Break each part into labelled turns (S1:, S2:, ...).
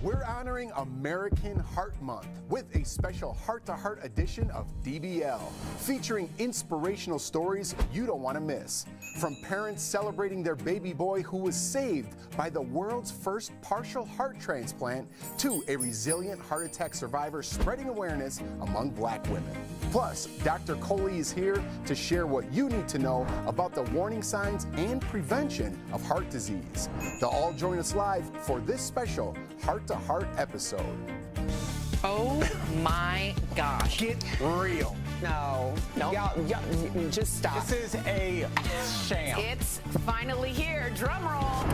S1: We're honoring American Heart Month with a special heart-to-heart edition of DBL, featuring inspirational stories you don't want to miss. From parents celebrating their baby boy who was saved by the world's first partial heart transplant to a resilient heart attack survivor spreading awareness among Black women. Plus, Dr. Kohli is here to share what you need to know about the warning signs and prevention of heart disease. They'll all join us live for this special heart-to-heart episode.
S2: Oh my gosh.
S1: Get real.
S2: No. Y'all, just stop.
S1: This is a sham.
S2: It's finally here. Drum roll.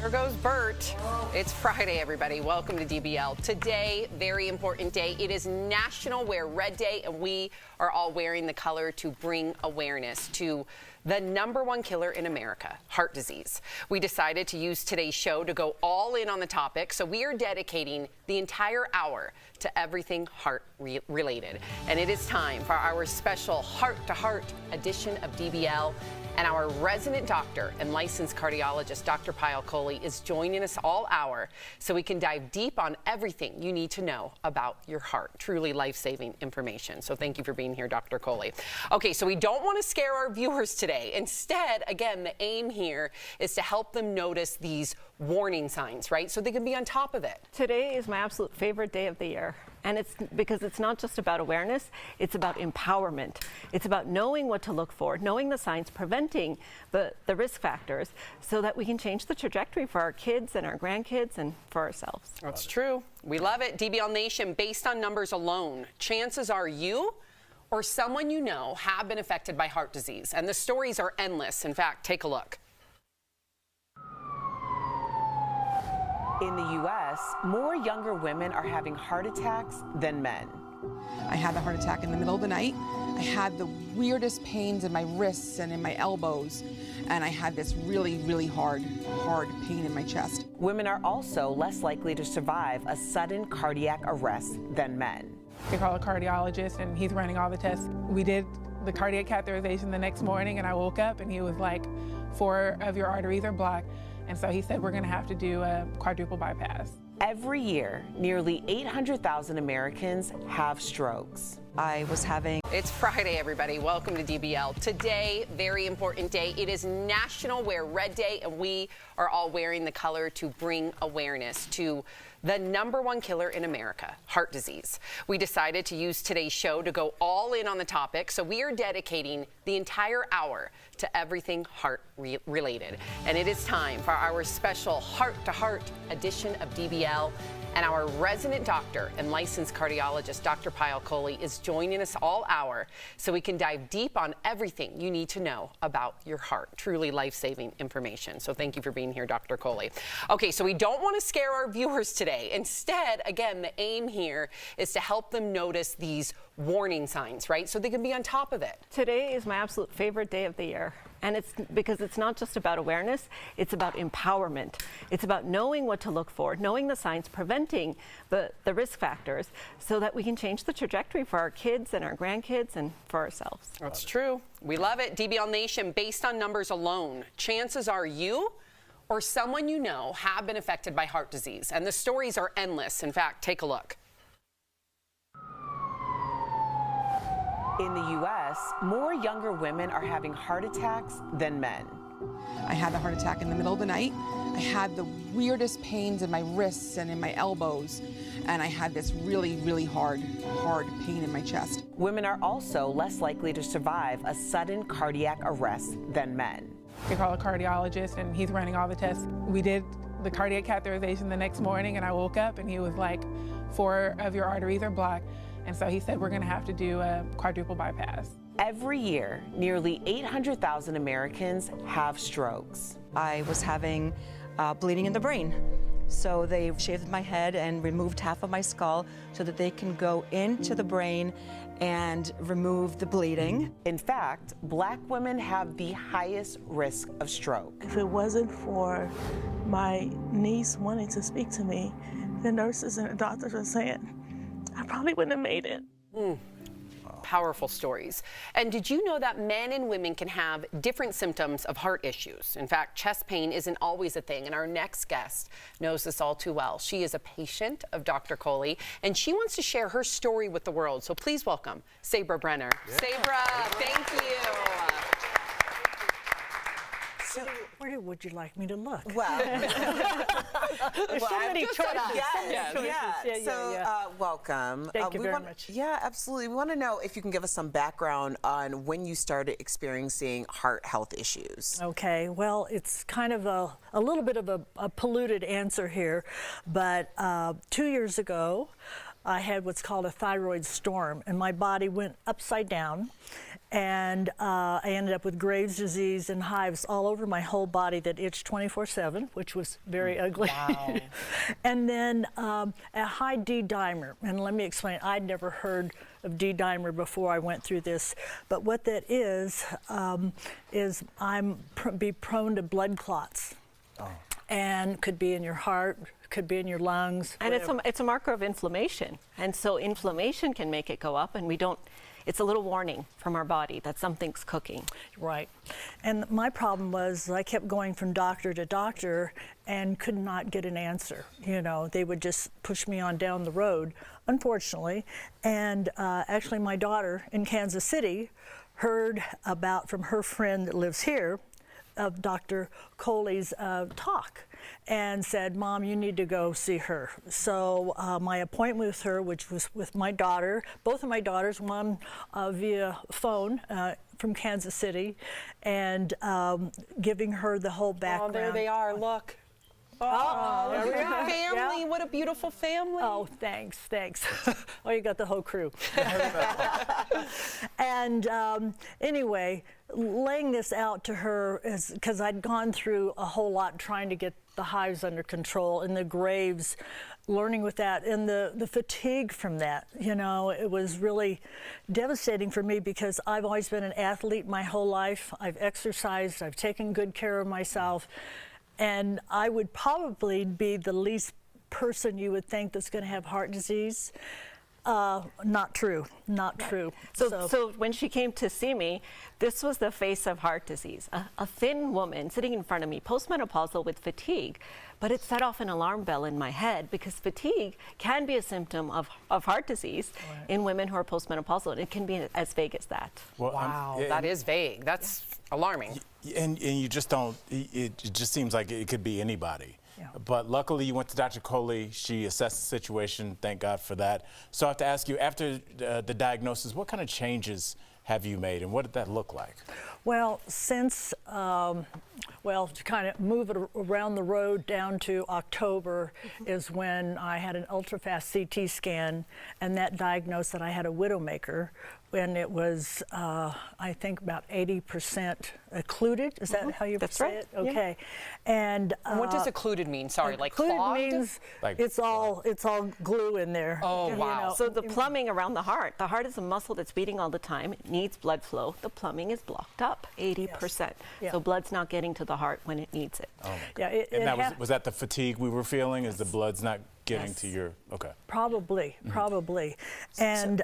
S2: There goes Bert. It's Friday, everybody. Welcome to DBL. Today, very important day. It is National Wear Red Day, and we are all wearing the color to bring awareness to the #1 killer in America, heart disease. We decided to use today's show to go all in on the topic, so we are dedicating the entire hour to everything heart-related. And it is time for our special heart-to-heart edition of DBL. And our resident doctor and licensed cardiologist, Dr. Kohli, is joining us all hour so we can dive deep on everything you need to know about your heart. Truly life-saving information. So thank you for being here, Dr. Kohli. Okay, so we don't want to scare our viewers today. Instead, again, the aim here is to help them notice these warning signs, right? So they can be on top of it.
S3: Today is my absolute favorite day of the year. And it's because it's not just about awareness, it's about empowerment. It's about knowing what to look for, knowing the signs, preventing the risk factors so that we can change the trajectory for our kids and our grandkids and for ourselves.
S2: That's true. We love it. DBL Nation, based on numbers alone, chances are you or someone you know have been affected by heart disease. And the stories are endless. In fact, take a look.
S4: In the U.S., more younger women are having heart attacks than men.
S5: I had the heart attack in the middle of the night. I had the weirdest pains in my wrists and in my elbows, and I had this really, really hard pain in my chest.
S4: Women are also less likely to survive a sudden cardiac arrest than men.
S6: They call a cardiologist, and he's running all the tests. We did the cardiac catheterization the next morning, and I woke up, and he was like, 4 of your arteries are blocked. And so he said, we're going to have to do a quadruple bypass.
S4: Every year, nearly 800,000 Americans have strokes.
S2: It's Friday, everybody. Welcome to DBL. Today, very important day. It is National Wear Red Day, and we are all wearing the color to bring awareness to the #1 killer in America, heart disease. We decided to use today's show to go all in on the topic, so we are dedicating the entire hour to everything heart-related. And it is time for our special heart-to-heart edition of DBL. And our resident doctor and licensed cardiologist, Dr. Kohli, is joining us all hour so we can dive deep on everything you need to know about your heart. Truly life-saving information. So thank you for being here, Dr. Kohli. Okay, so we don't want to scare our viewers today. Instead, again, the aim here is to help them notice these warning signs, right? So they can be on top of it.
S3: Today is my absolute favorite day of the year. And it's because it's not just about awareness, it's about empowerment. It's about knowing what to look for, knowing the signs, preventing the risk factors so that we can change the trajectory for our kids and our grandkids and for ourselves.
S2: That's true. We love it. DBL Nation, based on numbers alone, chances are you or someone you know have been affected by heart disease. And the stories are endless. In fact, take a look.
S4: In the U.S., more younger women are having heart attacks than men.
S5: I had the heart attack in the middle of the night. I had the weirdest pains in my wrists and in my elbows, and I had this really, really hard pain in my chest.
S4: Women are also less likely to survive a sudden cardiac arrest than men.
S6: They call a cardiologist, and he's running all the tests. We did the cardiac catheterization the next morning, and I woke up, and he was like, 4 of your arteries are blocked. And so he said, we're going to have to do a quadruple bypass.
S4: Every year, nearly 800,000 Americans have strokes.
S7: I was having bleeding in the brain. So they shaved my head and removed half of my skull so that they can go into the brain and remove the bleeding.
S4: In fact, Black women have the highest risk of stroke.
S8: If it wasn't for my niece wanting to speak to me, the nurses and the doctors were saying, I probably wouldn't have made it.
S2: Powerful stories. And did you know that men and women can have different symptoms of heart issues? In fact, chest pain isn't always a thing, and our next guest knows this all too well. She is a patient of Dr. Kohli, and she wants to share her story with the world. So please welcome Sabra Brenner. Yeah. Sabra, thank you.
S9: So, where would you like me to look?
S4: Well,
S3: There's so many choices.
S4: Yeah. Welcome.
S9: Thank you very much.
S4: Yeah, absolutely. We want to know if you can give us some background on when you started experiencing heart health issues.
S9: Okay, well, it's kind of a little bit of a polluted answer here, but 2 years ago, I had what's called a thyroid storm, and my body went upside down, and I ended up with Graves' disease and hives all over my whole body that itched 24/7, which was very ugly.
S4: Wow.
S9: And then a high D-dimer, and let me explain, I'd never heard of D-dimer before I went through this, but what that is I'm be prone to blood clots. Oh. And could be in your heart, could be in your lungs.
S3: And it's a marker of inflammation. And so inflammation can make it go up, and it's a little warning from our body that something's cooking.
S9: Right. And my problem was I kept going from doctor to doctor and could not get an answer. You know, they would just push me on down the road, unfortunately. And actually my daughter in Kansas City heard about from her friend that lives here of Dr. Kohli's talk and said, Mom, you need to go see her. So my appointment with her, which was with my daughter, both of my daughters, one via phone from Kansas City, and giving her the whole background.
S2: Oh, there they are, look. Oh, look at your family. Yeah. What a beautiful family.
S9: Oh, thanks. Oh, you got the whole crew. And anyway, laying this out to her is because I'd gone through a whole lot trying to get the hives under control and the Graves, learning with that, and the fatigue from that. You know, it was really devastating for me because I've always been an athlete my whole life. I've exercised, I've taken good care of myself. And I would probably be the least person you would think that's going to have heart disease. Not true.
S3: So when she came to see me, this was the face of heart disease. A thin woman sitting in front of me, postmenopausal with fatigue. But it set off an alarm bell in my head because fatigue can be a symptom of heart disease in women who are postmenopausal, and it can be as vague as that.
S2: Well, wow, that is vague. That's alarming.
S10: And you just don't, it just seems like it could be anybody. Yeah. But luckily you went to Dr. Kohli. She assessed the situation. Thank God for that. So I have to ask you, after the diagnosis, what kind of changes have you made, and what did that look like?
S9: Well, since, to kind of move it around the road down to October is when I had an ultra-fast CT scan, and that diagnosed that I had a widowmaker, and it was, I think, about 80% occluded. Is that how you say it? Okay.
S3: Yeah.
S9: And
S2: what does occluded mean? Sorry, like
S9: occluded
S2: clogged?
S9: means
S10: like
S9: it's all glue in there.
S2: Oh, wow.
S3: So the plumbing around the heart is a muscle that's beating all the time. It needs blood flow. The plumbing is blocked up 80%. Yes. Yeah. So blood's not getting to the heart when it needs it.
S10: Oh my God. And that was that the fatigue we were feeling? Is the blood's not getting to your, okay.
S9: Probably. And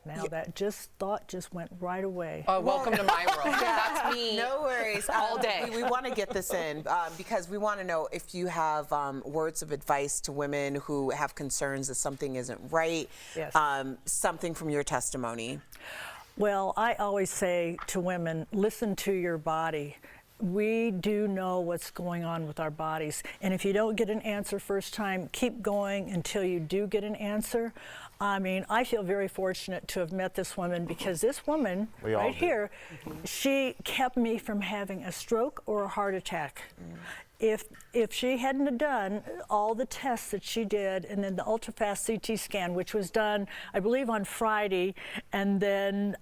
S9: now that thought just went right away.
S2: Oh, welcome to my world. That's me.
S4: No worries.
S2: All day.
S4: We want to get this in because we want to know if you have words of advice to women who have concerns that something isn't right.
S9: Yes.
S4: Something from your testimony.
S9: Well, I always say to women, listen to your body. We do know what's going on with our bodies. And if you don't get an answer first time, keep going until you do get an answer. I mean, I feel very fortunate to have met this woman because this woman right here, she kept me from having a stroke or a heart attack. If she hadn't have done all the tests that she did, and then the ultra-fast CT scan, which was done, I believe, on Friday, and then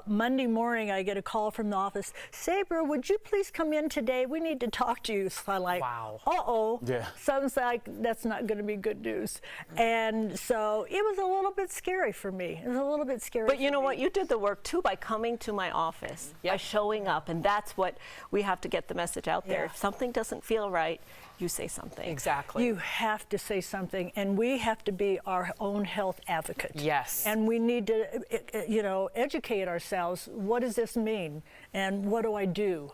S9: Monday morning I get a call from the office, Sabra, would you please come in today? We need to talk to you. So I'm like,
S2: wow.
S9: Uh-oh.
S10: Yeah.
S9: Sounds like that's not going to be good news. And so it was a little bit scary for me. It was a little bit scary.
S3: But you know what? You did the work too by coming to my office, by showing up, and that's what we have to get the message out there. If something doesn't feel feel right, you say something.
S2: Exactly.
S9: You have to say something, and we have to be our own health advocate.
S2: Yes.
S9: And we need to, educate ourselves. What does this mean? And what do I do?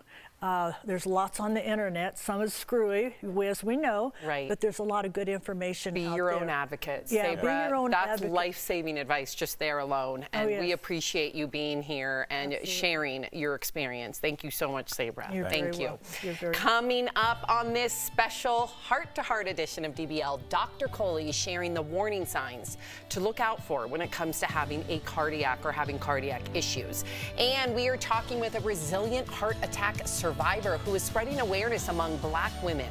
S9: There's lots on the internet. Some is screwy, as we know.
S2: Right.
S9: But there's a lot of good information
S2: Be
S9: out
S2: your
S9: there.
S2: own advocate.
S9: Yeah,
S2: Sabra,
S9: be your own
S2: that's
S9: advocate.
S2: life-saving advice just there alone. And we
S9: yes.
S2: appreciate you being here and sharing your experience. Thank you so much, Sabra.
S9: You're
S2: Thank
S9: very
S2: you.
S9: welcome. You're very
S2: Coming up on this special heart-to-heart edition of DBL, Dr. Kohli is sharing the warning signs to look out for when it comes to having a cardiac or having cardiac issues. And we are talking with a resilient heart attack survivor who is spreading awareness among Black women.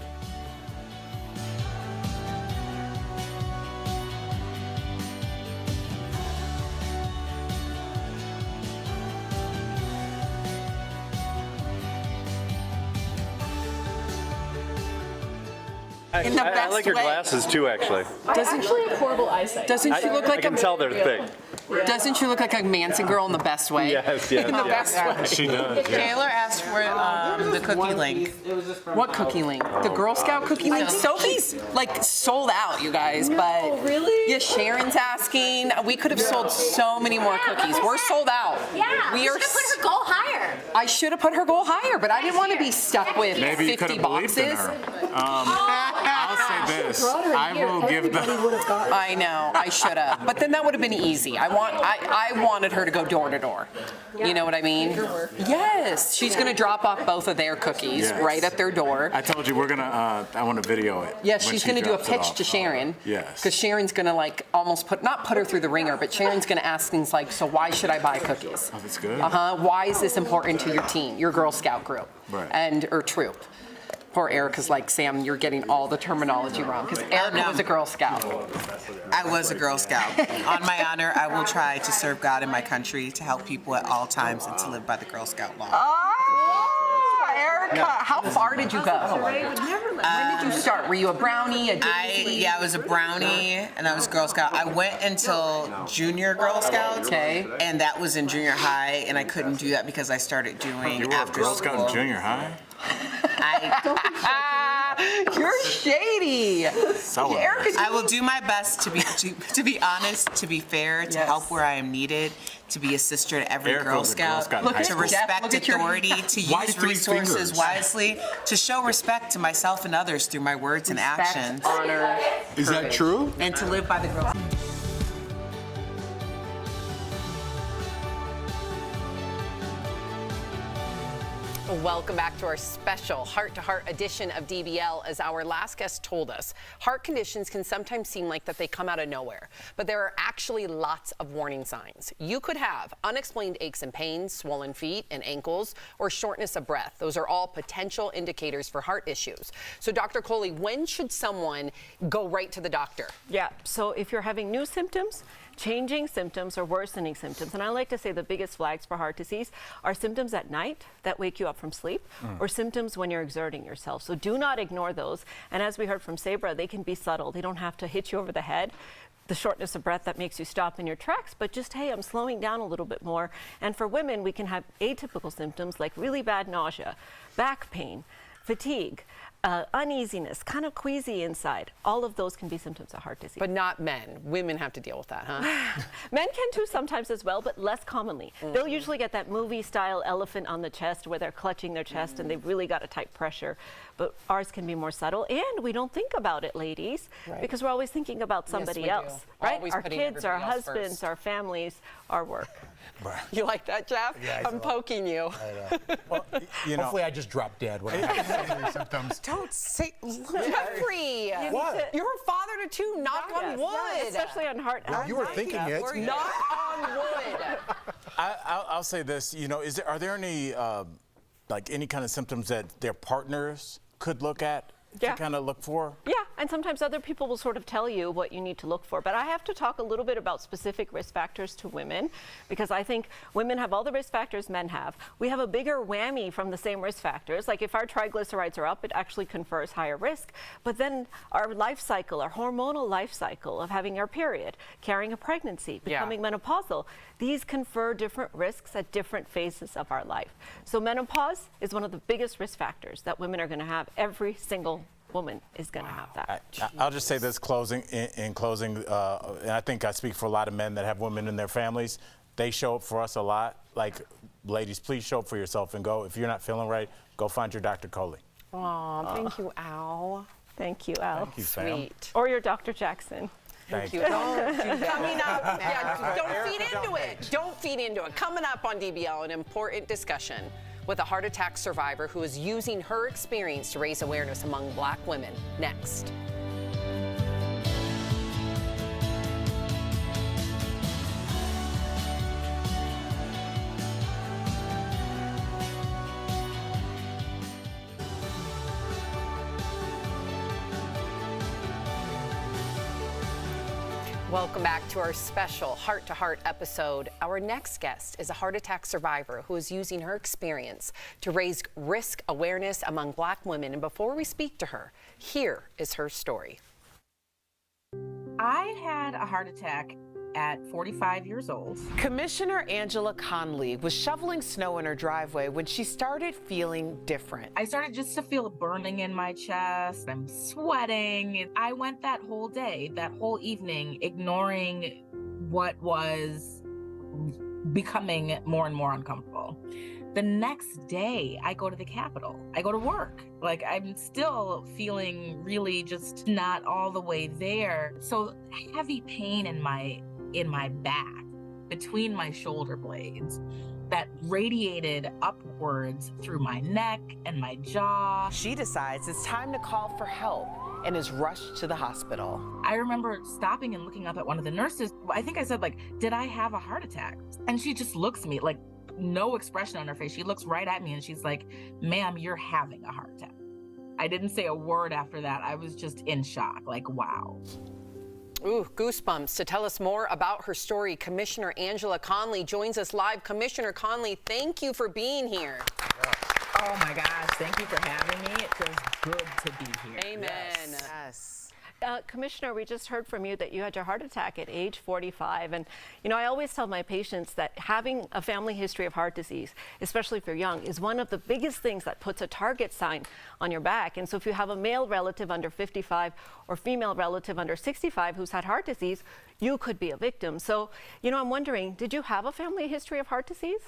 S4: In the
S11: I
S4: best
S11: like your
S4: way.
S11: glasses too, actually.
S2: Doesn't
S8: I actually have horrible eyesight.
S2: Doesn't she look
S11: I
S2: like
S11: can tell they're thick.
S2: Doesn't she look like a Manson girl in the best way?
S11: Yes,
S2: In the
S11: yes.
S2: best way.
S10: She does. Yeah.
S4: Taylor asked for the cookie link.
S2: What cookie link? The Girl Scout cookie link? Sophie's like sold out, you guys, but
S8: really?
S2: yeah, Sharon's asking. We could have sold so many more cookies. We're sold out.
S12: Yeah,
S2: we
S12: you
S2: are.
S12: should have put her goal higher.
S2: I should have put her goal higher, but I didn't want to be stuck with
S10: Maybe you could
S2: 50
S10: have believed in
S2: boxes.
S10: her. I'll say this. I will give the.
S2: I know, I should have, but then that would have been easy. I wanted her to go door to door. You know what I mean? Yes, she's gonna drop off both of their cookies
S10: Yes.
S2: right at their door.
S10: I told you we're gonna. I want to video it.
S2: Yes,
S10: when
S2: she's
S10: she
S2: going to do a
S10: drops it
S2: pitch
S10: off.
S2: to Sharon.
S10: Yes.
S2: Because Sharon's going to like almost not put her through the ringer, but Sharon's going to ask things like, so why should I buy cookies?
S10: Oh, that's good.
S2: Why is this important to your team, your Girl Scout group?
S10: Right.
S2: Or troop? Poor Erica's like, Sam, you're getting all the terminology wrong. Because Erica was a Girl Scout.
S4: I was a Girl Scout. On my honor, I will try to serve God and my country, to help people at all times, and to live by the Girl Scout law.
S2: Oh, Erica, how far did you go? When did you start? Were you a brownie?
S4: I was a brownie, and I was Girl Scout. I went until junior Girl Scouts, and that was in junior high, and I couldn't do that because I started doing
S10: You were a
S4: after
S10: Girl
S4: school.
S10: Scout in junior high.
S2: You're shady.
S10: So
S2: Erica,
S4: I will do my best to be honest, to be fair, to help where I am needed, to be a sister to every
S10: Erica
S4: Girl
S10: was a Girl
S4: Scout,
S10: Scout in high
S4: to
S10: school.
S4: respect
S2: Look at your-
S4: authority, to
S10: Why
S4: use
S10: 3
S4: resources
S10: fingers?
S4: wisely, to show respect to myself and others through my words and actions,
S2: honor.
S11: Is that true?
S4: and to live by the Girl Scout.
S2: Welcome back to our special heart-to-heart edition of DBL. As our last guest told us, heart conditions can sometimes seem like that they come out of nowhere, but there are actually lots of warning signs. You could have unexplained aches and pains, swollen feet and ankles, or shortness of breath. Those are all potential indicators for heart issues. So Dr. Kohli, when should someone go right to the doctor?
S3: Yeah, so if you're having new symptoms, changing symptoms, or worsening symptoms, and I like to say the biggest flags for heart disease are symptoms at night that wake you up from sleep, or symptoms when you're exerting yourself. So do not ignore those. And as we heard from Sabra, they can be subtle. They don't have to hit you over the head. The shortness of breath that makes you stop in your tracks, but just, hey, I'm slowing down a little bit more. And for women, we can have atypical symptoms like really bad nausea, back pain, fatigue, uneasiness, kind of queasy inside. All of those can be symptoms of heart disease.
S2: But not men. Women have to deal with that, huh?
S3: Men can too sometimes as well, but less commonly. They'll usually get that movie-style elephant on the chest where they're clutching their chest and they've really got a tight pressure. But ours can be more subtle, and we don't think about it, ladies, because we're always thinking about somebody
S2: we do.
S3: else, right?
S2: Always
S3: Our
S2: putting
S3: kids, our
S2: everybody else
S3: husbands,
S2: first.
S3: our families, our work.
S2: You like that, Jeff?
S1: Yeah, I
S2: I'm
S1: do.
S2: poking you.
S10: Well, you know.
S1: Hopefully I just drop dead when I have these symptoms.
S4: Don't say.
S2: Jeffrey,
S1: What?
S2: you're a father to two. Knock on wood.
S3: Yeah, especially on heart.
S1: You were thinking it.
S2: Knock on wood.
S10: I'll say this. You know, are there any like any kind of symptoms that their partners could look at to
S3: Yeah.
S10: kind of look for?
S3: Yeah, And sometimes other people will sort of tell you what you need to look for. But I have to talk a little bit about specific risk factors to women, because I think women have all the risk factors men have. We have a bigger whammy from the same risk factors. Like if our triglycerides are up, it actually confers higher risk. But then our life cycle, our hormonal life cycle of having our period, carrying a pregnancy, becoming menopausal, these confer different risks at different phases of our life. So menopause is one of the biggest risk factors that women are going to have. Every single woman is going to have that.
S10: I'll just say this in closing, and I think I speak for a lot of men that have women in their families. They show up for us a lot. Like, ladies, please show up for yourself and go. If you're not feeling right, go find your Dr. Kohli.
S2: Aw, thank you, Al.
S3: Thank you, Al.
S10: Thank you, fam.
S2: Sweet.
S3: Or your Dr. Jackson.
S10: Thank you.
S2: Don't do that. Coming up, don't feed into it. Don't feed into it. Coming up on DBL, an important discussion with a heart attack survivor who is using her experience to raise awareness among Black women. Next. Welcome back to our special Heart to Heart episode. Our next guest is a heart attack survivor who is using her experience to raise risk awareness among Black women. And before we speak to her, here is her story.
S12: I had a heart attack at 45 years old.
S4: Commissioner Angela Conley was shoveling snow in her driveway when she started feeling different.
S12: I started just to feel a burning in my chest. I'm sweating. I went that whole day, that whole evening, ignoring what was becoming more and more uncomfortable. The next day, I go to the Capitol. I go to work. Like, I'm still feeling really just not all the way there. So heavy pain in my back, between my shoulder blades, that radiated upwards through my neck and my jaw.
S4: She decides it's time to call for help and is rushed to the hospital.
S12: I remember stopping and looking up at one of the nurses. I think I said, like, did I have a heart attack? And she just looks at me, like, no expression on her face. She looks right at me and she's like, ma'am, you're having a heart attack. I didn't say a word after that. I was just in shock, like, wow.
S2: Ooh, goosebumps. To tell us more about her story, Commissioner Angela Conley joins us live. Commissioner Conley, thank you for being here.
S12: Oh my gosh, thank you for having me. It feels good to be here.
S2: Amen.
S4: Yes.
S3: Commissioner, we just heard from you that you had your heart attack at age 45. And, you know, I always tell my patients that having a family history of heart disease, especially if you're young, is one of the biggest things that puts a target sign on your back. And so if you have a male relative under 55 or female relative under 65 who's had heart disease, you could be a victim. So, you know, I'm wondering, did you have a family history of heart disease?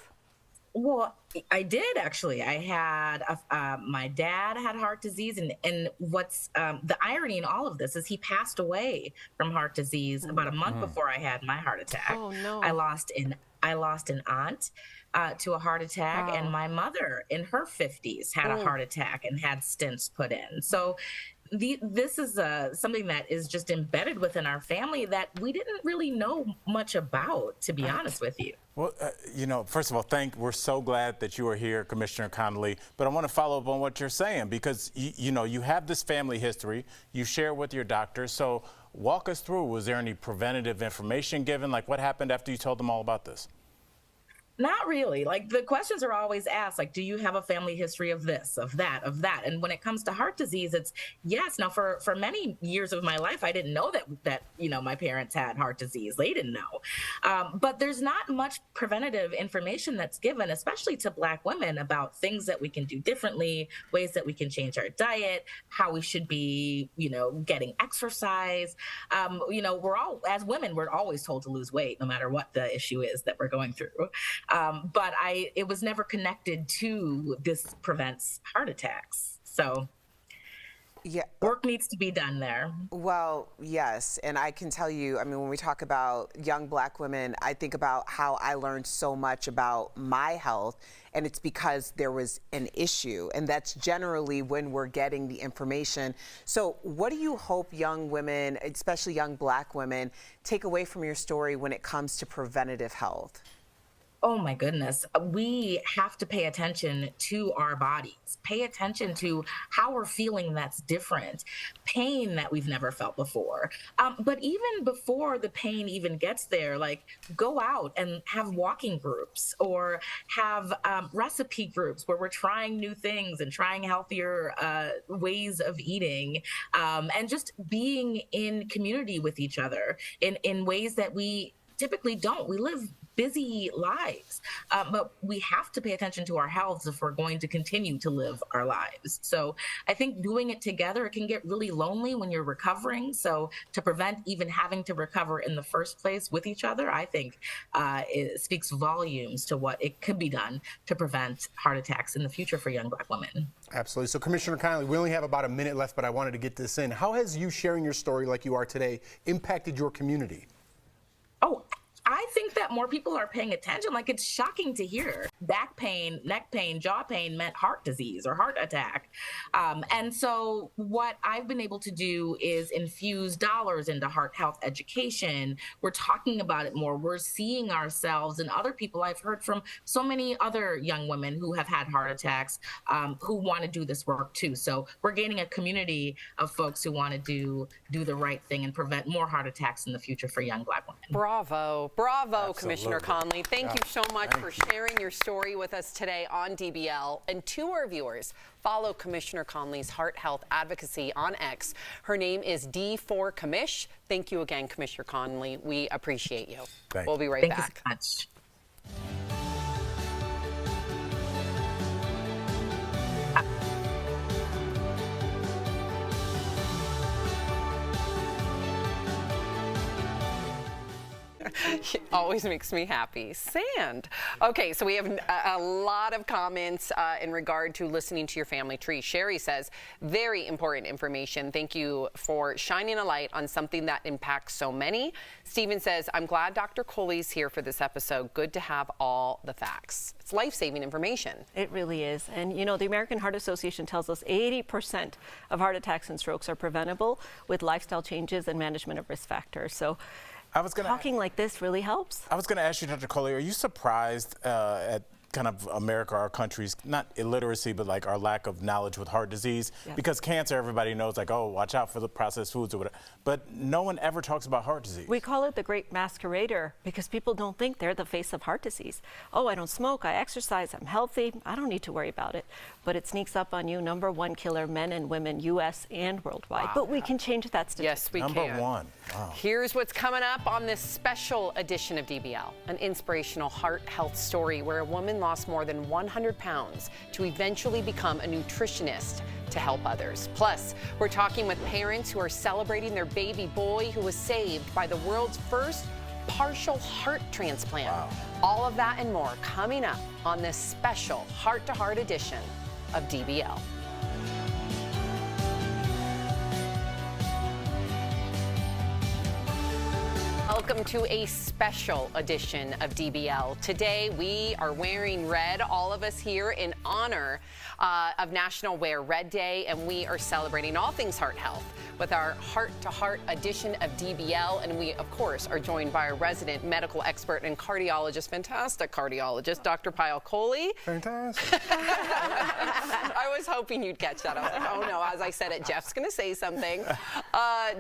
S12: Well, I did actually. I had my dad had heart disease, and what's the irony in all of this is he passed away from heart disease about a month before I had my heart attack.
S3: Oh no!
S12: I lost an aunt to a heart attack, and my mother in her 50s had a heart attack and had stents put in. So this is something that is just embedded within our family that we didn't really know much about, to be honest with you.
S10: Well, you know, first of all, we're so glad that you are here, Commissioner Conley. But I want to follow up on what you're saying, because, you know, you have this family history. You share with your doctor. So walk us through. Was there any preventative information given? Like, what happened after you told them all about this?
S12: Not really. Like, the questions are always asked, like, do you have a family history of this, of that, of that? And when it comes to heart disease, it's yes. Now, for many years of my life, I didn't know that you know, my parents had heart disease. They didn't know. But there's not much preventative information that's given, especially to Black women, about things that we can do differently, ways that we can change our diet, how we should be, you know, getting exercise. You know, as women, we're always told to lose weight, no matter what the issue is that we're going through. But it was never connected to this prevents heart attacks. So
S4: yeah,
S12: work needs to be done there.
S4: Well, yes. And I can tell you, I mean, when we talk about young Black women, I think about how I learned so much about my health, and it's because there was an issue. And that's generally when we're getting the information. So what do you hope young women, especially young Black women, take away from your story when it comes to preventative health?
S12: Oh my goodness. We have to pay attention to our bodies, pay attention to how we're feeling that's different, pain that we've never felt before. But even before the pain even gets there, like go out and have walking groups or have recipe groups where we're trying new things and trying healthier ways of eating, and just being in community with each other in ways that we typically don't. We live busy lives, but we have to pay attention to our health if we're going to continue to live our lives. So I think doing it together, it can get really lonely when you're recovering. So to prevent even having to recover in the first place with each other, I think it speaks volumes to what it could be done to prevent heart attacks in the future for young Black women.
S1: Absolutely. So Commissioner Connolly, we only have about a minute left, but I wanted to get this in. How has you sharing your story like you are today impacted your community?
S12: Oh, I think that more people are paying attention. Like, it's shocking to hear back pain, neck pain, jaw pain meant heart disease or heart attack. And so what I've been able to do is infuse dollars into heart health education. We're talking about it more. We're seeing ourselves and other people. I've heard from so many other young women who have had heart attacks who want to do this work too. So we're gaining a community of folks who want to do the right thing and prevent more heart attacks in the future for young Black women.
S2: Bravo. Bravo,
S10: Absolutely.
S2: Commissioner Conley. Thank you so much for sharing your story with us today on DBL. And to our viewers, follow Commissioner Conley's heart health advocacy on X. Her name is D4Commish. Thank you again, Commissioner Conley. We appreciate you. We'll be right back.
S12: Thank you so much.
S2: It always makes me happy. Sand. Okay, so we have a lot of comments in regard to listening to your family tree. Sherry says, very important information. Thank you for shining a light on something that impacts so many. Stephen says, I'm glad Dr. Kohli's here for this episode. Good to have all the facts. It's life-saving information.
S3: It really is. And, you know, the American Heart Association tells us 80% of heart attacks and strokes are preventable with lifestyle changes and management of risk factors. So talking like this really helps.
S10: I was going to ask you, Dr. Kohli, are you surprised at kind of America, our country's, not illiteracy, but like our lack of knowledge with heart disease?
S3: Yeah.
S10: Because cancer, everybody knows, like, oh, watch out for the processed foods or whatever. But no one ever talks about heart disease.
S3: We call it the great masquerader because people don't think they're the face of heart disease. Oh, I don't smoke, I exercise, I'm healthy, I don't need to worry about it. But it sneaks up on you, #1 killer, men and women, U.S. and worldwide. Wow. But we can change that statistic.
S2: Yes, we can.
S10: #1. Wow.
S2: Here's what's coming up on this special edition of DBL, an inspirational heart health story where a woman lost more than 100 pounds to eventually become a nutritionist to help others. Plus, we're talking with parents who are celebrating their baby boy who was saved by the world's first partial heart transplant.
S10: Wow.
S2: All of that and more coming up on this special heart-to-heart edition of DBL. Welcome to a special edition of DBL. Today we are wearing red, all of us here, in honor of National Wear Red Day, and we are celebrating all things heart health with our heart-to-heart edition of DBL. And we, of course, are joined by our resident medical expert and cardiologist, fantastic cardiologist, Dr. Kohli.
S1: Fantastic.
S2: I was hoping you'd catch that. I was like, oh no, as I said it, Jeff's going to say something.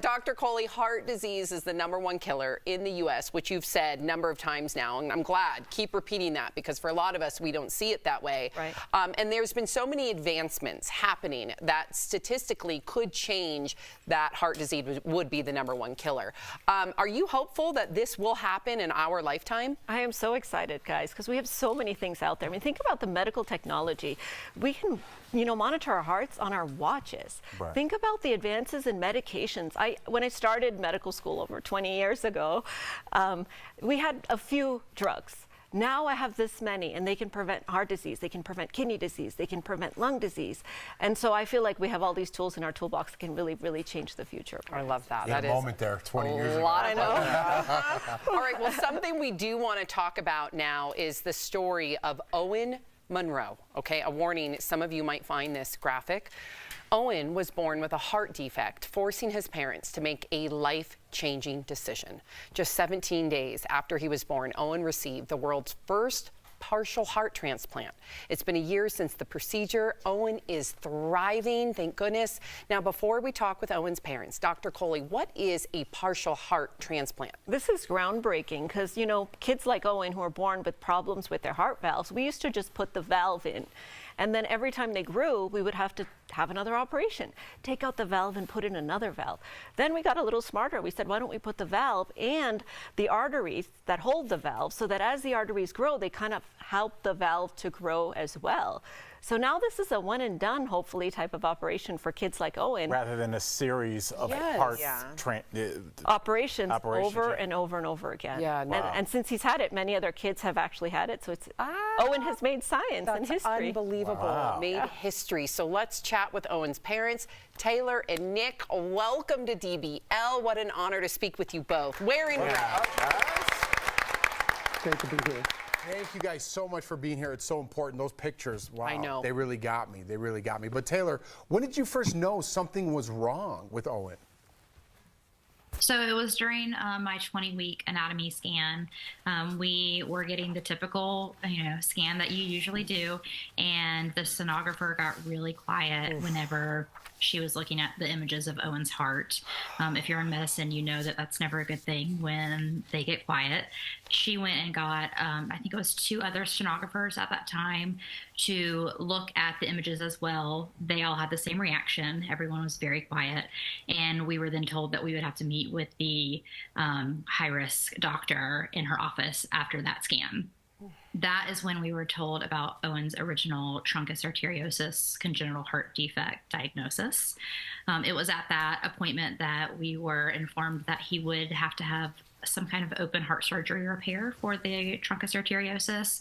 S2: Dr. Kohli, heart disease is the #1 killer in the U.S., which you've said a number of times now, and I'm glad. Keep repeating that, because for a lot of us, we don't see it that way.
S3: Right.
S2: And there's been so many advancements happening that statistically could change that heart disease would be the #1 killer. Are you hopeful that this will happen in our lifetime?
S3: I am so excited, guys, because we have so many things out there. I mean, think about the medical technology. We can, monitor our hearts on our watches.
S10: Right.
S3: Think about the advances in medications. When I started medical school over 20 years ago, we had a few drugs. Now I have this many, and they can prevent heart disease, they can prevent kidney disease, they can prevent lung disease. And so I feel like we have all these tools in our toolbox that can really, really change the future.
S2: I love that.
S1: You had a moment there 20 years ago.
S2: I know. All right, well, something we do want to talk about now is the story of Owen Monroe. Okay, a warning, some of you might find this graphic. Owen was born with a heart defect, forcing his parents to make a life-changing decision. Just 17 days after he was born, Owen received the world's first partial heart transplant. It's been a year since the procedure. Owen is thriving, thank goodness. Now, before we talk with Owen's parents, Dr. Kohli, what is a partial heart transplant?
S3: This is groundbreaking because, you know, kids like Owen who are born with problems with their heart valves, we used to just put the valve in. And then every time they grew, we would have to have another operation, take out the valve and put in another valve. Then we got a little smarter. We said, why don't we put the valve and the arteries that hold the valve so that as the arteries grow, they kind of help the valve to grow as well. So now this is a one and done, hopefully, type of operation for kids like Owen.
S10: Rather than a series of
S3: operations over
S10: yeah.
S3: and over and over again.
S2: Yeah,
S10: wow.
S3: And since he's had it, many other kids have actually had it. So it's Owen has made science and history.
S2: Unbelievable.
S10: Wow.
S2: Made history. So let's chat with Owen's parents, Taylor and Nick. Welcome to DBL. What an honor to speak with you both. Wearing red.
S13: Great to be here.
S1: Thank you guys so much for being here. It's so important. Those pictures, wow,
S2: I know.
S1: They really got me. They really got me. But Taylor, when did you first know something was wrong with Owen?
S14: So it was during my 20-week anatomy scan. We were getting the typical, scan that you usually do, and the sonographer got really quiet whenever she was looking at the images of Owen's heart. If you're in medicine, you know that that's never a good thing when they get quiet. She went and got, I think it was 2 other sonographers at that time to look at the images as well. They all had the same reaction. Everyone was very quiet. And we were then told that we would have to meet with the high-risk doctor in her office after that scan. That is when we were told about Owen's original truncus arteriosus congenital heart defect diagnosis. It was at that appointment that we were informed that he would have to have some kind of open heart surgery repair for the truncus arteriosus.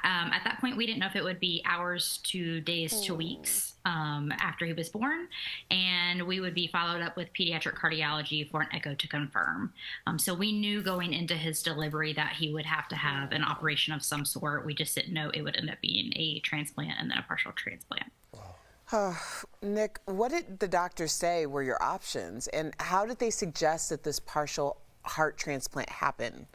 S14: At that point, we didn't know if it would be hours to days to weeks after he was born, and we would be followed up with pediatric cardiology for an echo to confirm. So we knew going into his delivery that he would have to have an operation of some sort. We just didn't know it would end up being a transplant and then a partial transplant.
S4: Nick, what did the doctors say were your options, and how did they suggest that this partial heart transplant happen?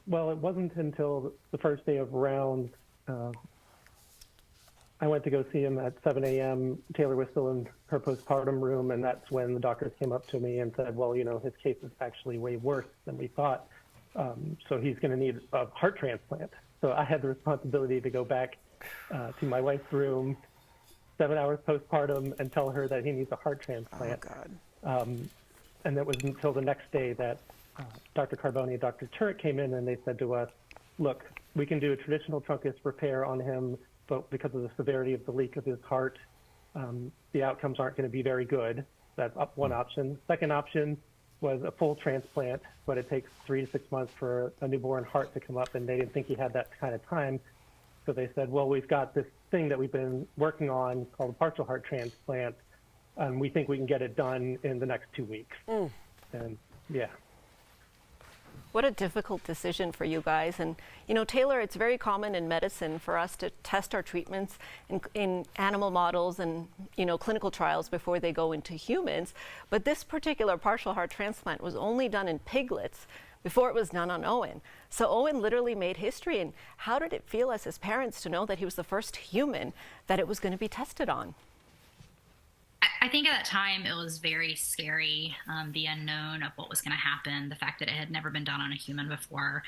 S13: Well, it wasn't until the first day of rounds. I went to go see him at 7 a.m. Taylor was still in her postpartum room, and that's when the doctors came up to me and said, well, his case is actually way worse than we thought. So he's going to need a heart transplant. So I had the responsibility to go back to my wife's room 7 hours postpartum and tell her that he needs a heart transplant.
S4: Oh, God.
S13: And it was until the next day that Dr. Carboni and Dr. Turek came in and they said to us, look, we can do a traditional truncus repair on him, but because of the severity of the leak of his heart, the outcomes aren't going to be very good. That's one option. Second option was a full transplant, but it takes 3 to 6 months for a newborn heart to come up, and they didn't think he had that kind of time. So they said, well, we've got this thing that we've been working on called a partial heart transplant, and we think we can get it done in the next 2 weeks. And yeah.
S3: What a difficult decision for you guys. And, Taylor, it's very common in medicine for us to test our treatments in animal models and, clinical trials before they go into humans. But this particular partial heart transplant was only done in piglets before it was done on Owen. So Owen literally made history. And how did it feel as his parents to know that he was the first human that it was going to be tested on?
S14: I think at that time it was very scary, the unknown of what was going to happen, the fact that it had never been done on a human before.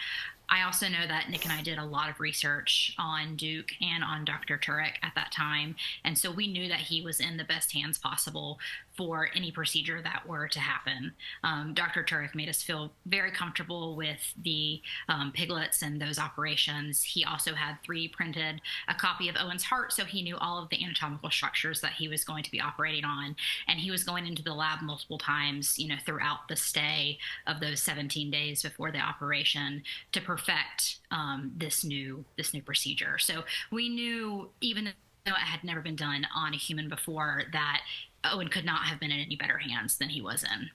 S14: I also know that Nick and I did a lot of research on Duke and on Dr. Turek at that time, and so we knew that he was in the best hands possible for any procedure that were to happen. Dr. Turek made us feel very comfortable with the piglets and those operations. He also had 3D printed a copy of Owen's heart, so he knew all of the anatomical structures that he was going to be operating on, and he was going into the lab multiple times, throughout the stay of those 17 days before the operation to perfect this new procedure. So we knew, even though it had never been done on a human before, that Owen could not have been in any better hands than he was in.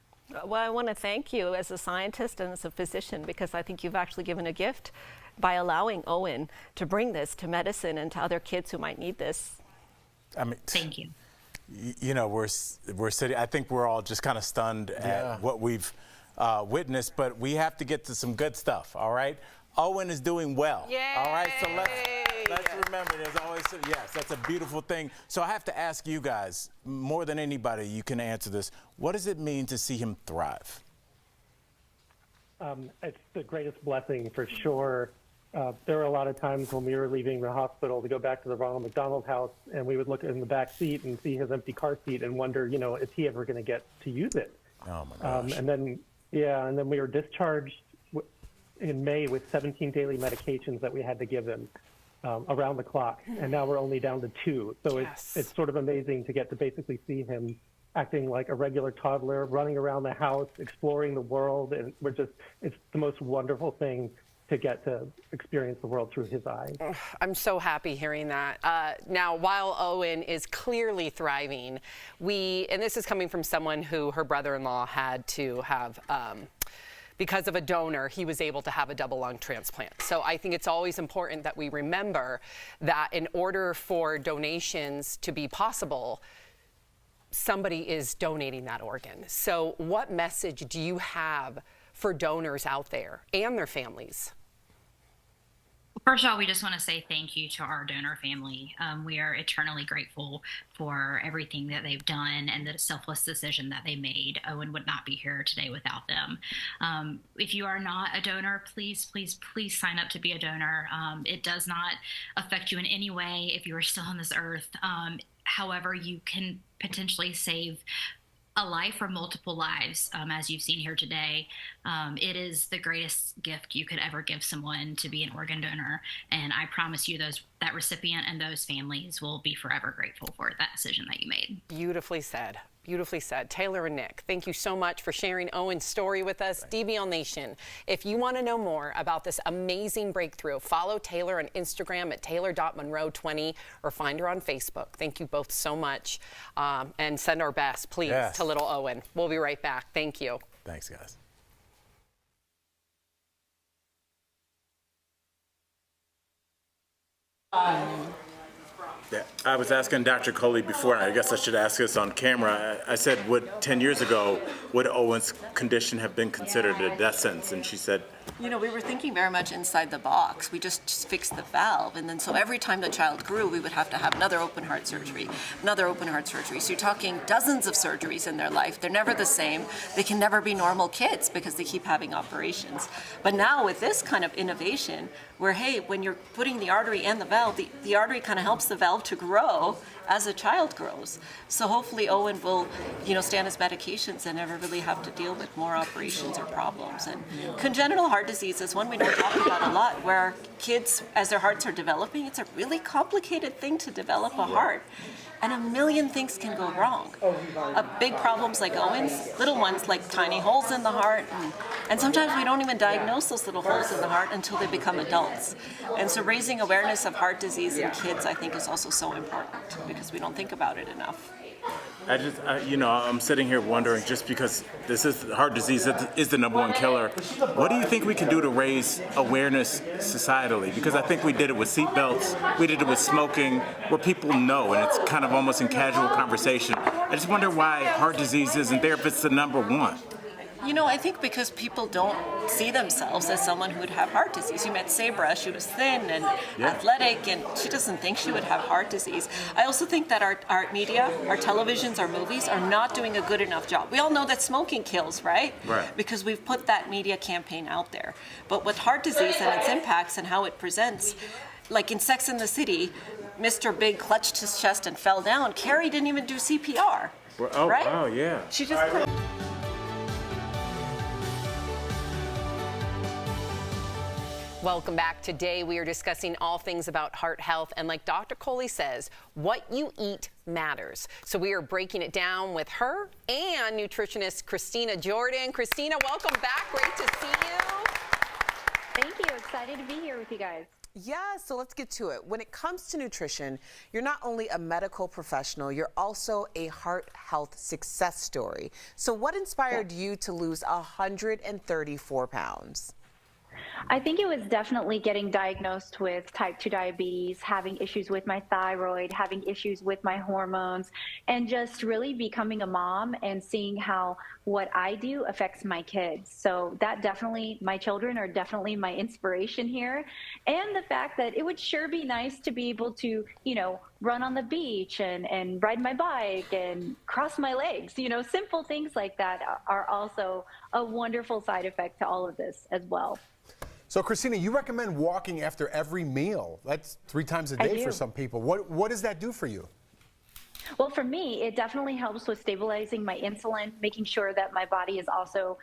S3: Well, I want to thank you as a scientist and as a physician, because I think you've actually given a gift by allowing Owen to bring this to medicine and to other kids who might need this.
S10: I mean,
S14: Thank you.
S10: You know, we're sitting. I think we're all just kind of stunned at what we've witnessed, but we have to get to some good stuff. All right, Owen is doing well.
S2: Yay!
S10: All right, so let's remember. There's always yes, that's a beautiful thing. So I have to ask you guys, more than anybody, you can answer this. What does it mean to see him thrive?
S13: It's the greatest blessing for sure. There were a lot of times when we were leaving the hospital to go back to the Ronald McDonald House, and we would look in the back seat and see his empty car seat and wonder, you know, is he ever going to get to use it?
S10: Oh my gosh.
S13: And then we were discharged in May with 17 daily medications that we had to give him around the clock, and now we're only down to 2. So it's sort of amazing to get to basically see him acting like a regular toddler, running around the house, exploring the world, and it's the most wonderful thing to get to experience the world through his eyes.
S2: I'm so happy hearing that. Now, while Owen is clearly thriving, and this is coming from someone who her brother-in-law had to have, because of a donor, he was able to have a double lung transplant. So I think it's always important that we remember that in order for donations to be possible, somebody is donating that organ. So what message do you have for donors out there and their families?
S14: First of all, we just want to say thank you to our donor family. We are eternally grateful for everything that they've done and the selfless decision that they made. Owen would not be here today without them. If you are not a donor, please, please, please sign up to be a donor. It does not affect you in any way if you are still on this earth. However, you can potentially save a life or multiple lives, as you've seen here today. It is the greatest gift you could ever give someone to be an organ donor, and I promise you that recipient and those families will be forever grateful for that decision that you made.
S2: Beautifully said. Beautifully said. Taylor and Nick, thank you so much for sharing Owen's story with us. DBL Nation, if you want to know more about this amazing breakthrough, follow Taylor on Instagram at taylor.monroe20 or find her on Facebook. Thank you both so much. And send our best, please, to little Owen. We'll be right back. Thank you.
S10: Thanks, guys. Yeah, I was asking Dr. Kohli before, and I guess I should ask this on camera. I said, 10 years ago, would Owen's condition have been considered a death sentence? And she said,
S3: you know, we were thinking very much inside the box. We just fixed the valve. And then so every time the child grew, we would have to have another open heart surgery, another open heart surgery. So you're talking dozens of surgeries in their life. They're never the same. They can never be normal kids because they keep having operations. But now with this kind of innovation, where, hey, when you're putting the artery and the valve, the artery kind of helps the valve to grow as a child grows. So hopefully Owen will, you know, stay on his medications and never really have to deal with more operations or problems. And congenital heart disease is one we don't talk about a lot, where kids, as their hearts are developing, it's a really complicated thing to develop a heart. And a million things can go wrong. Big problems like Owen's, little ones like tiny holes in the heart, and sometimes we don't even diagnose those little holes in the heart until they become adults. And so raising awareness of heart disease in kids, I think, is also so important because we don't think about it enough.
S10: You know, I'm sitting here wondering, just because this is heart disease is the #1 killer, what do you think we can do to raise awareness societally? Because I think we did it with seatbelts, we did it with smoking, where people know, and it's kind of almost in casual conversation. I just wonder why heart disease isn't there if it's the #1.
S3: You know, I think because people don't see themselves as someone who would have heart disease. You met Sabra, she was thin and athletic, and she doesn't think she would have heart disease. I also think that our media, our televisions, our movies are not doing a good enough job. We all know that smoking kills, right? Right. Because we've put that media campaign out there. But with heart disease and its impacts and how it presents, like in Sex and the City, Mr. Big clutched his chest and fell down. Carrie didn't even do CPR.
S10: Oh,
S3: right?
S10: Wow, yeah.
S3: She just...
S2: Welcome back. Today we are discussing all things about heart health, and like Dr. Kohli says, what you eat matters. So we are breaking it down with her and nutritionist Christina Jordan. Christina, welcome back. Great to see you.
S15: Thank you. Excited to be here with you guys.
S4: Yeah, so let's get to it. When it comes to nutrition, you're not only a medical professional, you're also a heart health success story. So what inspired you to lose 134 pounds?
S15: I think it was definitely getting diagnosed with type 2 diabetes, having issues with my thyroid, having issues with my hormones, and just really becoming a mom and seeing how what I do affects my kids. So that definitely, my children are definitely my inspiration here. And the fact that it would sure be nice to be able to, you know, run on the beach and ride my bike and cross my legs. You know, simple things like that are also a wonderful side effect to all of this as well.
S1: So, Christina, you recommend walking after every meal. That's 3 times a day for some people. What does that do for you?
S15: Well, for me, it definitely helps with stabilizing my insulin, making sure that my body is also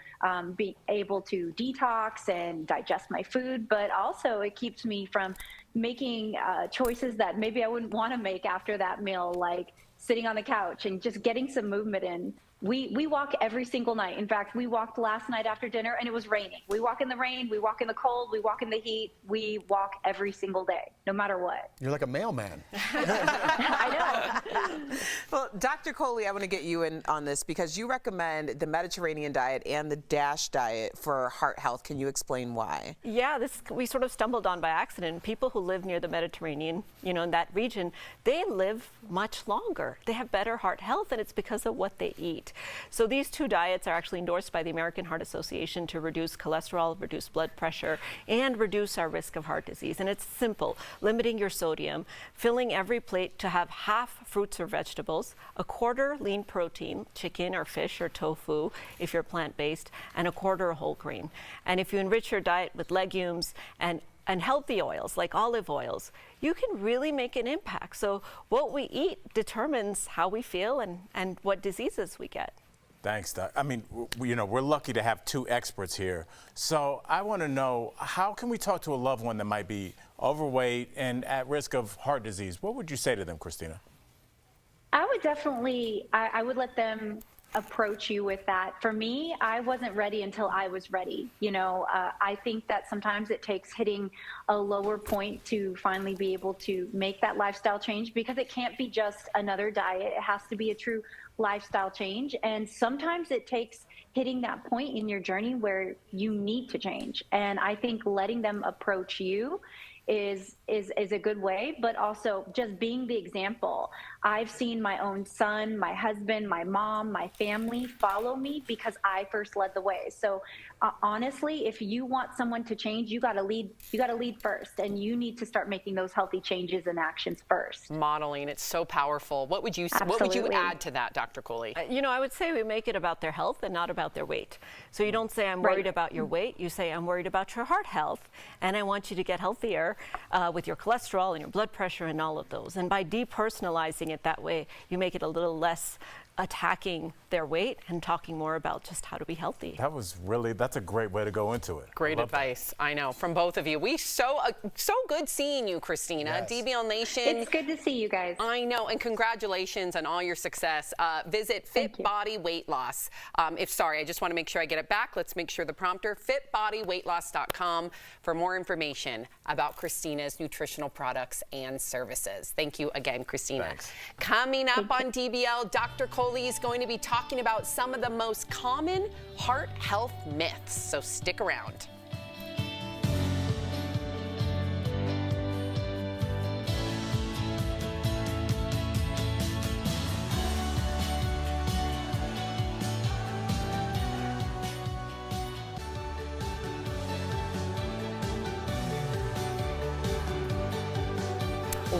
S15: being able to detox and digest my food, but also it keeps me from making choices that maybe I wouldn't want to make after that meal, like sitting on the couch and just getting some movement in. We walk every single night. In fact, we walked last night after dinner and it was raining. We walk in the rain, we walk in the cold, we walk in the heat. We walk every single day, no matter what.
S1: You're like a mailman.
S15: I know.
S4: Well, Dr. Kohli, I want to get you in on this because you recommend the Mediterranean diet and the DASH diet for heart health. Can you explain why?
S3: Yeah, this we sort of stumbled on by accident. People who live near the Mediterranean, you know, in that region, they live much longer. They have better heart health, and it's because of what they eat. So these 2 diets are actually endorsed by the American Heart Association to reduce cholesterol, reduce blood pressure, and reduce our risk of heart disease. And it's simple: limiting your sodium, filling every plate to have half fruits or vegetables, 1/4 lean protein, chicken or fish or tofu if you're plant-based, and 1/4 whole grain. And if you enrich your diet with legumes and healthy oils like olive oils, you can really make an impact. So what we eat determines how we feel and what diseases we get.
S10: Thanks, Doc. I mean, you know, we're lucky to have 2 experts here. So I want to know, how can we talk to a loved one that might be overweight and at risk of heart disease? What would you say to them, Christina?
S15: I would definitely, I would let them approach you with that. For me, I wasn't ready until I was ready. You know, I think that sometimes it takes hitting a lower point to finally be able to make that lifestyle change, because it can't be just another diet. It has to be a true lifestyle change. And sometimes it takes hitting that point in your journey where you need to change. And I think letting them approach you is a good way, but also just being the example. I've seen my own son, my husband, my mom, my family follow me because I first led the way. So honestly, if you want someone to change, you got to lead first, and you need to start making those healthy changes and actions first.
S2: Modeling, it's so powerful. What would you add to that, Dr. Kohli?
S3: You know, I would say we make it about their health and not about their weight. So you don't say, I'm worried about your weight. You say, I'm worried about your heart health, and I want you to get healthier with your cholesterol and your blood pressure and all of those. And by depersonalizing it that way, you make it a little less attacking their weight and talking more about just how to be healthy.
S10: That's a great way to go into it.
S2: Great advice. I know, from both of you. So good seeing you, Christina.
S1: Yes.
S2: DBL Nation.
S15: It's good to see you guys.
S2: I know, and congratulations on all your success. Visit Fit Body Weight Loss. I just want to make sure I get it back. Let's make sure the prompter, fitbodyweightloss.com, for more information about Christina's nutritional products and services. Thank you again, Christina.
S10: Thanks.
S2: Coming up on DBL, Dr. Kohli is going to be talking about some of the most common heart health myths, so stick around.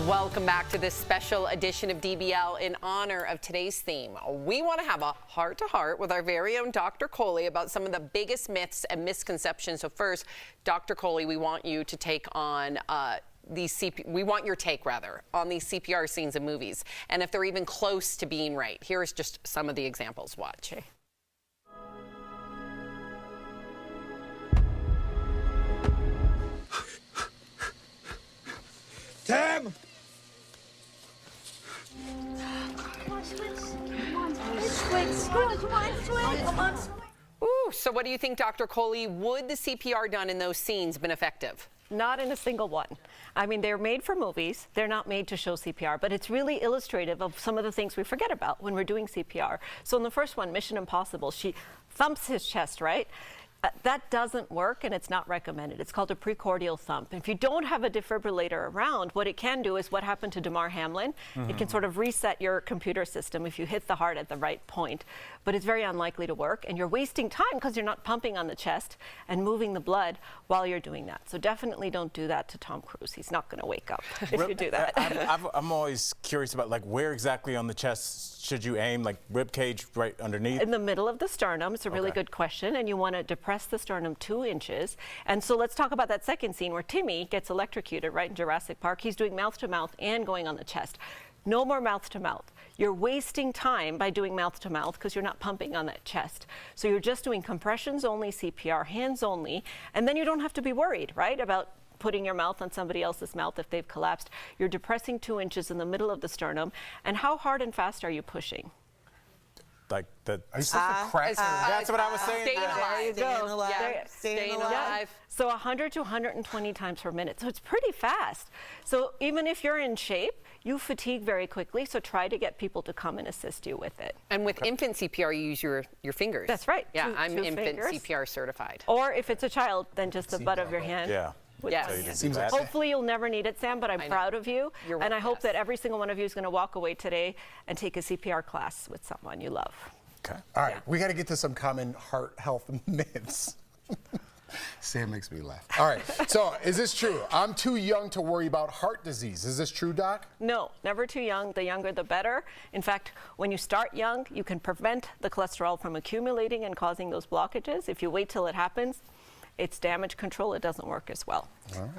S2: Welcome back to this special edition of DBL in honor of today's theme. We want to have a heart-to-heart with our very own Dr. Kohli about some of the biggest myths and misconceptions. So first, Dr. Kohli, we want you to take on we want your take, rather, on these CPR scenes in movies, and if they're even close to being right. Here's just some of the examples. Watch.
S16: Tim!
S2: Ooh, so what do you think, Dr. Kohli? Would the CPR done in those scenes been effective?
S3: Not in a single one. I mean, they're made for movies. They're not made to show CPR, but it's really illustrative of some of the things we forget about when we're doing CPR. So in the first one, Mission Impossible, she thumps his chest, right? That doesn't work, and it's not recommended. It's called a precordial thump. If you don't have a defibrillator around, what it can do is what happened to Damar Hamlin. It can sort of reset your computer system if you hit the heart at the right point. But it's very unlikely to work, and you're wasting time because you're not pumping on the chest and moving the blood while you're doing that. So definitely don't do that to Tom Cruise. He's not going to wake up if you do that.
S10: I'm always curious about, like, where exactly on the chest should you aim? Like rib cage right underneath?
S3: In the middle of the sternum. It's a really good question, and you want to depress the sternum 2 inches. And so let's talk about that second scene where Timmy gets electrocuted right in Jurassic Park. He's doing mouth to mouth and going on the chest. No more mouth to mouth. You're wasting time by doing mouth to mouth because you're not pumping on that chest. So you're just doing compressions only, CPR, hands only, and then you don't have to be worried, right, about putting your mouth on somebody else's mouth if they've collapsed. You're depressing 2 inches in the middle of the sternum. And how hard and fast are you pushing?
S10: Like the
S1: Are you supposed to crack?
S10: that's what I was saying.
S2: Staying alive.
S4: Staying alive.
S2: Yeah, staying alive.
S3: So 100 to 120 times per minute. So it's pretty fast. So even if you're in shape, you fatigue very quickly. So try to get people to come and assist you with it.
S2: And with infant CPR, you use your fingers.
S3: That's right.
S2: Yeah, I'm
S3: two
S2: infant
S3: fingers.
S2: CPR certified.
S3: Or if it's a child, then just the butt of your hand.
S10: Yeah.
S2: Yes.
S3: Hopefully you'll never need it, Sam, but I'm proud of you. And I hope that every single one of you is going to walk away today and take a CPR class with someone you love.
S1: Okay. All right. We got to get to some common heart health myths. Sam makes me laugh. All right. So is this true? I'm too young to worry about heart disease. Is this true, Doc?
S3: No, never too young. The younger, the better. In fact, when you start young, you can prevent the cholesterol from accumulating and causing those blockages. If you wait till it happens, it's damage control. It doesn't work as well.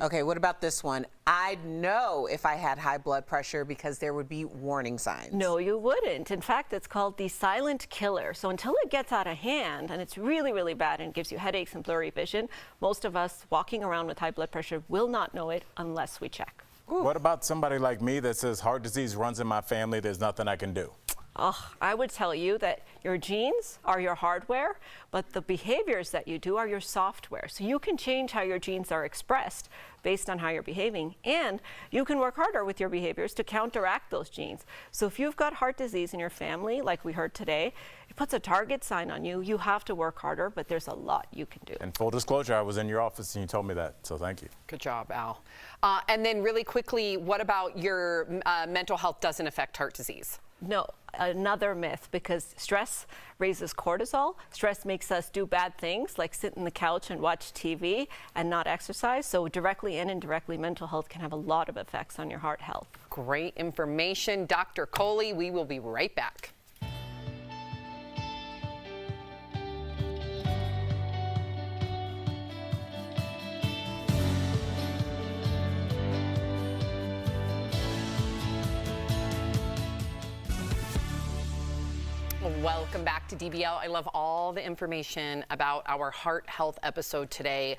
S4: Okay, what about this one? I'd know if I had high blood pressure because there would be warning signs.
S3: No, you wouldn't. In fact, it's called the silent killer. So until it gets out of hand and it's really, really bad and gives you headaches and blurry vision, most of us walking around with high blood pressure will not know it unless we check.
S10: What about somebody like me that says heart disease runs in my family, there's nothing I can do?
S3: I would tell you that your genes are your hardware, but the behaviors that you do are your software. So you can change how your genes are expressed based on how you're behaving, and you can work harder with your behaviors to counteract those genes. So if you've got heart disease in your family, like we heard today, it puts a target sign on you. You have to work harder, but there's a lot you can do.
S10: And full disclosure, I was in your office and you told me that, so thank you.
S2: Good job, Al. And then really quickly, what about your mental health doesn't affect heart disease?
S3: No, another myth, because stress raises cortisol. Stress makes us do bad things like sit on the couch and watch TV and not exercise. So directly and indirectly, mental health can have a lot of effects on your heart health.
S2: Great information. Dr. Kohli, we will be right back. Welcome back to DBL. I love all the information about our heart health episode today.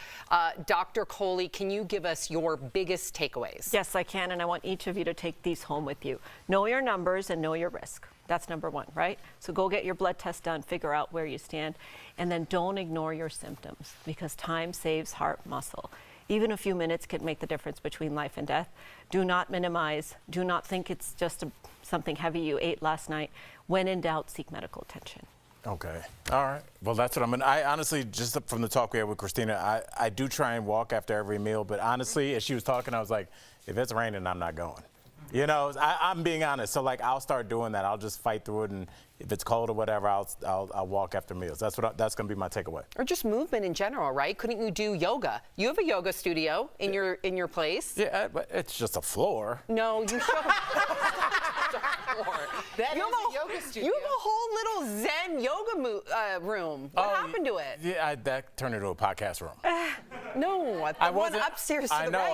S2: Dr. Kohli, can you give us your biggest takeaways?
S3: Yes, I can, and I want each of you to take these home with you. Know your numbers and know your risk. That's number one, right? So go get your blood test done, figure out where you stand, and then don't ignore your symptoms because time saves heart muscle. Even a few minutes can make the difference between life and death. Do not minimize. Do not think it's just something heavy you ate last night. When in doubt, seek medical attention.
S10: Okay. All right. Well, that's what I'm going to. I honestly, just from the talk we had with Christina, I do try and walk after every meal. But honestly, as she was talking, I was like, if it's raining, I'm not going. You know, I'm being honest. So, like, I'll start doing that. I'll just fight through it. And if it's cold or whatever, I'll walk after meals. That's going to be my takeaway.
S2: Or just movement in general, right? Couldn't you do yoga? You have a yoga studio in your place.
S10: Yeah, but it's just a floor.
S2: No, you should.
S4: That is a yoga studio.
S2: You have a whole little Zen yoga room. What happened to it?
S10: Yeah, that turned into a podcast room.
S2: No, the one upstairs to the right.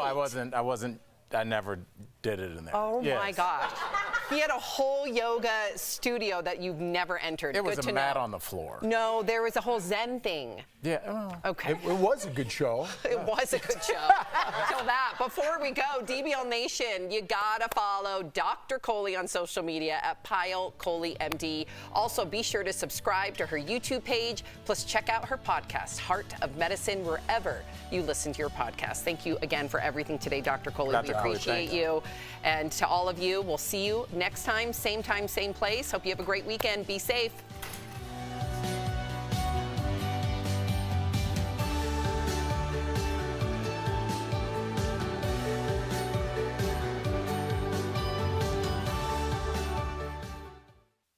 S10: I wasn't. I never did it in there.
S2: Oh my gosh. He had a whole yoga studio that you've never entered.
S10: It was a mat on the floor.
S2: No, there was a whole Zen thing.
S10: Yeah.
S2: Okay.
S1: It was a good show.
S2: It was a good show. Till that. Before we go, DBL Nation, you gotta follow Dr. Kohli on social media at Pyle Kohli MD. Also, be sure to subscribe to her YouTube page. Plus, check out her podcast, Heart of Medicine, wherever you listen to your podcast. Thank you again for everything today, Dr. Kohli. We appreciate you. And to all of you, we'll see you next time, same place. Hope you have a great weekend. Be safe.